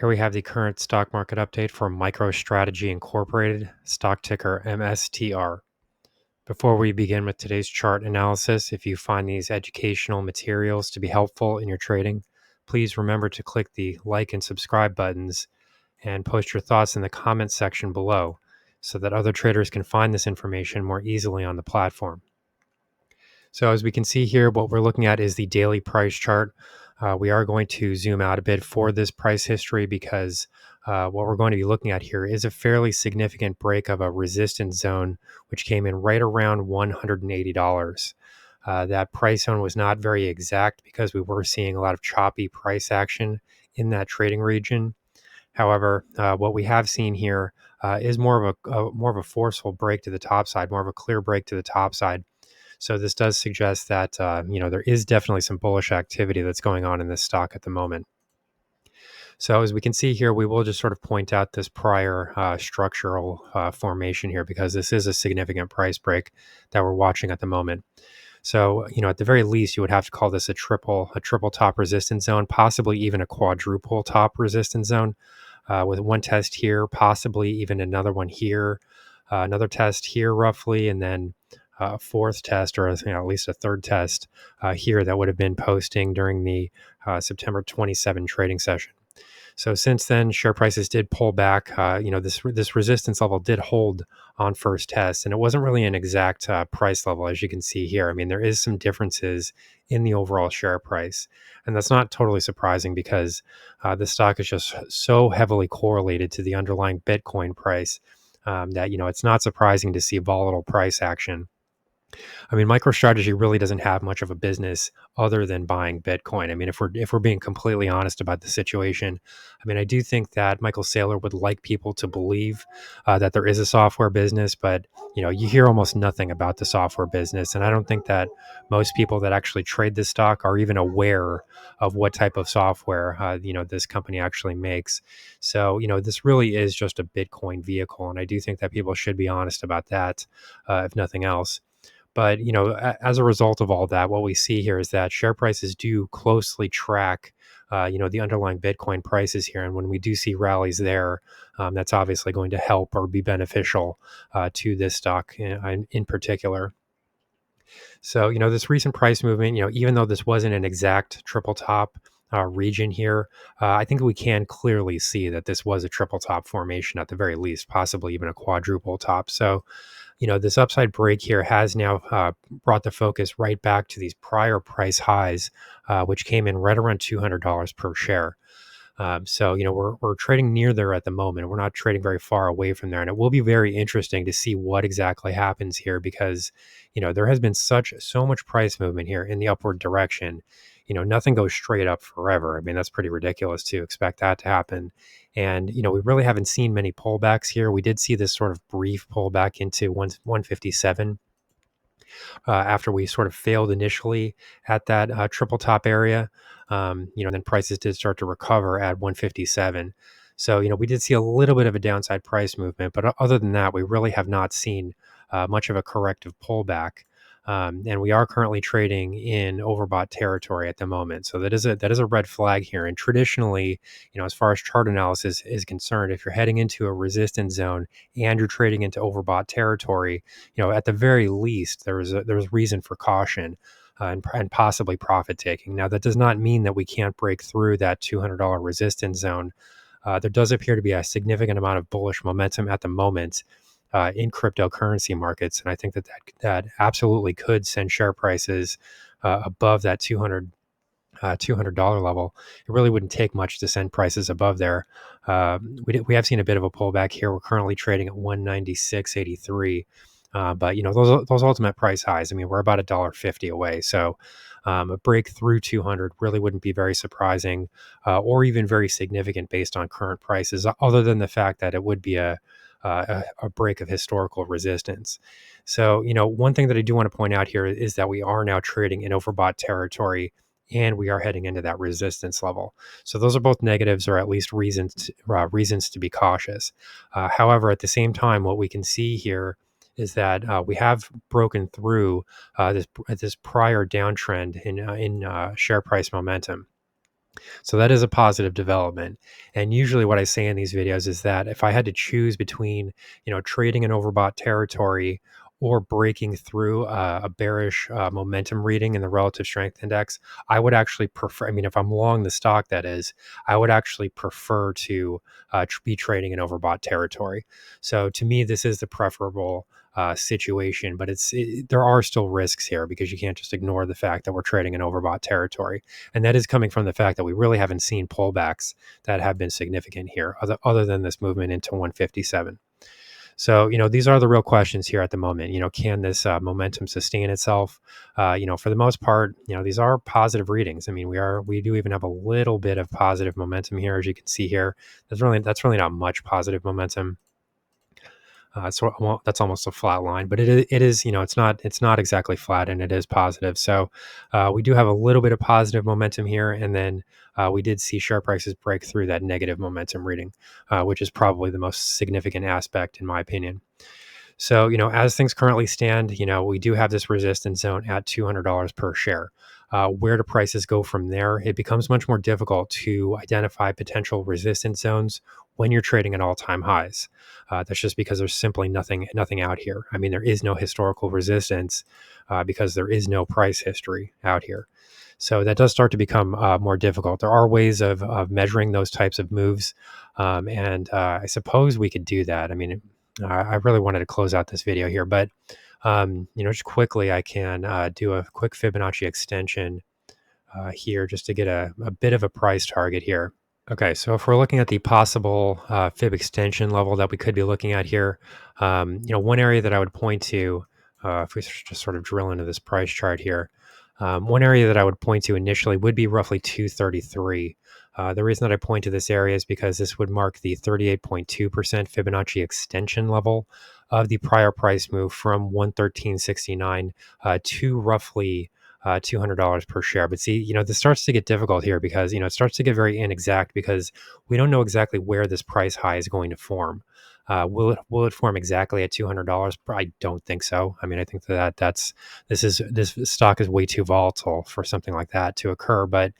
Here we have the current stock market update for MicroStrategy Incorporated, stock ticker MSTR. Before we begin with today's chart analysis, if you find these educational materials to be helpful in your trading, please remember to click the like and subscribe buttons and post your thoughts in the comments section below so that other traders can find this information more easily on the platform. So as we can see here, what we're looking at is the daily price chart. We are going to zoom out a bit for this price history because what we're going to be looking at here is a fairly significant break of a resistance zone, which came in right around $180. That price zone was not very exact because we were seeing a lot of choppy price action in that trading region. However, what we have seen here is more of a forceful break to the top side, more of a clear break to the top side. So this does suggest that there is definitely some bullish activity that's going on in this stock at the moment. So as we can see here, we will just sort of point out this prior structural formation here because this is a significant price break that we're watching at the moment. So, at the very least, you would have to call this a triple top resistance zone, possibly even a quadruple top resistance zone, with one test here, possibly even another one here, another test here roughly, and then a fourth test, or at least a third test here that would have been posting during the September 27 trading session. So since then, share prices did pull back. This resistance level did hold on first test, and it wasn't really an exact price level, as you can see here. I mean, there is some differences in the overall share price, and that's not totally surprising because the stock is just so heavily correlated to the underlying Bitcoin price that it's not surprising to see volatile price action. I mean, MicroStrategy really doesn't have much of a business other than buying Bitcoin. I mean, if we're being completely honest about the situation, I mean, I do think that Michael Saylor would like people to believe that there is a software business, but you hear almost nothing about the software business, and I don't think that most people that actually trade this stock are even aware of what type of software this company actually makes. So this really is just a Bitcoin vehicle, and I do think that people should be honest about that, if nothing else. But as a result of all that, what we see here is that share prices do closely track, the underlying Bitcoin prices here, and when we do see rallies there, that's obviously going to help or be beneficial to this stock in particular. So this recent price movement, even though this wasn't an exact triple top region here, I think we can clearly see that this was a triple top formation at the very least, possibly even a quadruple top. So this upside break here has now brought the focus right back to these prior price highs, which came in right around $200 per share. So we're trading near there at the moment. We're not trading very far away from there, and it will be very interesting to see what exactly happens here because there has been so much price movement here in the upward direction. Nothing goes straight up forever. I mean, that's pretty ridiculous to expect that to happen. And we really haven't seen many pullbacks here. We did see this sort of brief pullback into 157 after we sort of failed initially at that triple top area. Then prices did start to recover at 157. So, we did see a little bit of a downside price movement, but other than that, we really have not seen much of a corrective pullback. And we are currently trading in overbought territory at the moment. So that is a red flag here. And traditionally, as far as chart analysis is concerned, if you're heading into a resistance zone and you're trading into overbought territory, at the very least, there's reason for caution. And possibly profit taking. Now, that does not mean that we can't break through that $200 resistance zone. There does appear to be a significant amount of bullish momentum at the moment in cryptocurrency markets, and I think that absolutely could send share prices above that $200 level. It really wouldn't take much to send prices above there. We have seen a bit of a pullback here. We're currently trading at 196.83. But those ultimate price highs, I mean, we're about $1.50 away. So a break through 200 really wouldn't be very surprising or even very significant based on current prices, other than the fact that it would be a break of historical resistance. So, one thing that I do want to point out here is that we are now trading in overbought territory and we are heading into that resistance level. So those are both negatives or at least reasons to be cautious. However, at the same time, what we can see here is that we have broken through this prior downtrend in share price momentum. So that is a positive development. And usually what I say in these videos is that if I had to choose between, trading an overbought territory or breaking through a bearish momentum reading in the relative strength index, I would actually prefer, I mean, if I'm long the stock, that is, I would actually prefer to be trading an overbought territory. So to me, this is the preferable situation, but there are still risks here because you can't just ignore the fact that we're trading an overbought territory. And that is coming from the fact that we really haven't seen pullbacks that have been significant here, other than this movement into 157. So, these are the real questions here at the moment. Can this momentum sustain itself? For the most part, these are positive readings. I mean, we do even have a little bit of positive momentum here, as you can see here. That's really not much positive momentum. Well, that's almost a flat line, but it is, it's not exactly flat, and it is positive. So we do have a little bit of positive momentum here, and then we did see share prices break through that negative momentum reading, which is probably the most significant aspect in my opinion. So, as things currently stand, we do have this resistance zone at $200 per share. Where do prices go from there? It becomes much more difficult to identify potential resistance zones when you're trading at all-time highs. That's just because there's simply nothing out here. I mean, there is no historical resistance because there is no price history out here. So that does start to become more difficult. There are ways of measuring those types of moves, and I suppose we could do that. I mean, I really wanted to close out this video here, but just quickly, I can do a quick Fibonacci extension here just to get a bit of a price target here. Okay, so if we're looking at the possible fib extension level that we could be looking at here, one area that I would point to, if we just sort of drill into this price chart here, one area that I would point to initially would be roughly 233. The reason that I point to this area is because this would mark the 38.2% Fibonacci extension level of the prior price move from 113.69 to roughly $200 per share. But see, this starts to get difficult here because, it starts to get very inexact because we don't know exactly where this price high is going to form. Will it form exactly at $200? I don't think so. I mean, I think this stock is way too volatile for something like that to occur. But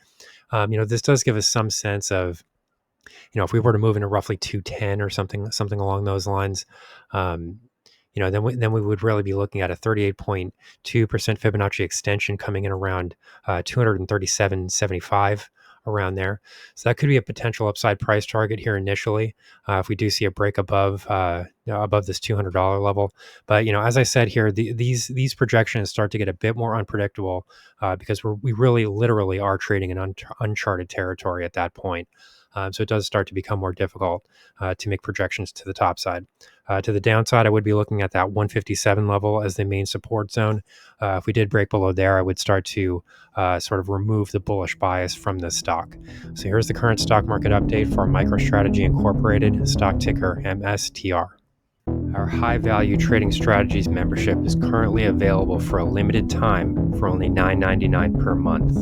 this does give us some sense of, if we were to move into roughly 210 or something along those lines, um, then we would really be looking at a 38.2% Fibonacci extension coming in around 237.75 around there. So that could be a potential upside price target here initially if we do see a break above this $200 level. But as I said here, these projections start to get a bit more unpredictable because we really literally are trading in uncharted territory at that point. So it does start to become more difficult to make projections to the top side. To the downside, I would be looking at that 157 level as the main support zone. If we did break below there, I would start to sort of remove the bullish bias from this stock. So here's the current stock market update for MicroStrategy Incorporated, stock ticker MSTR. Our high value trading strategies membership is currently available for a limited time for only $9.99 per month.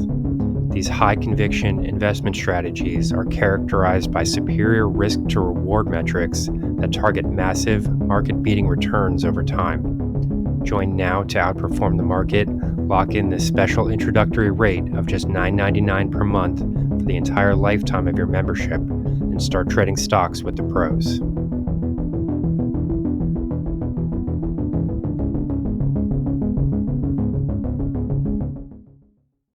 These high conviction investment strategies are characterized by superior risk to reward metrics that target massive market beating returns over time. Join now to outperform the market, lock in this special introductory rate of just $9.99 per month for the entire lifetime of your membership, and start trading stocks with the pros.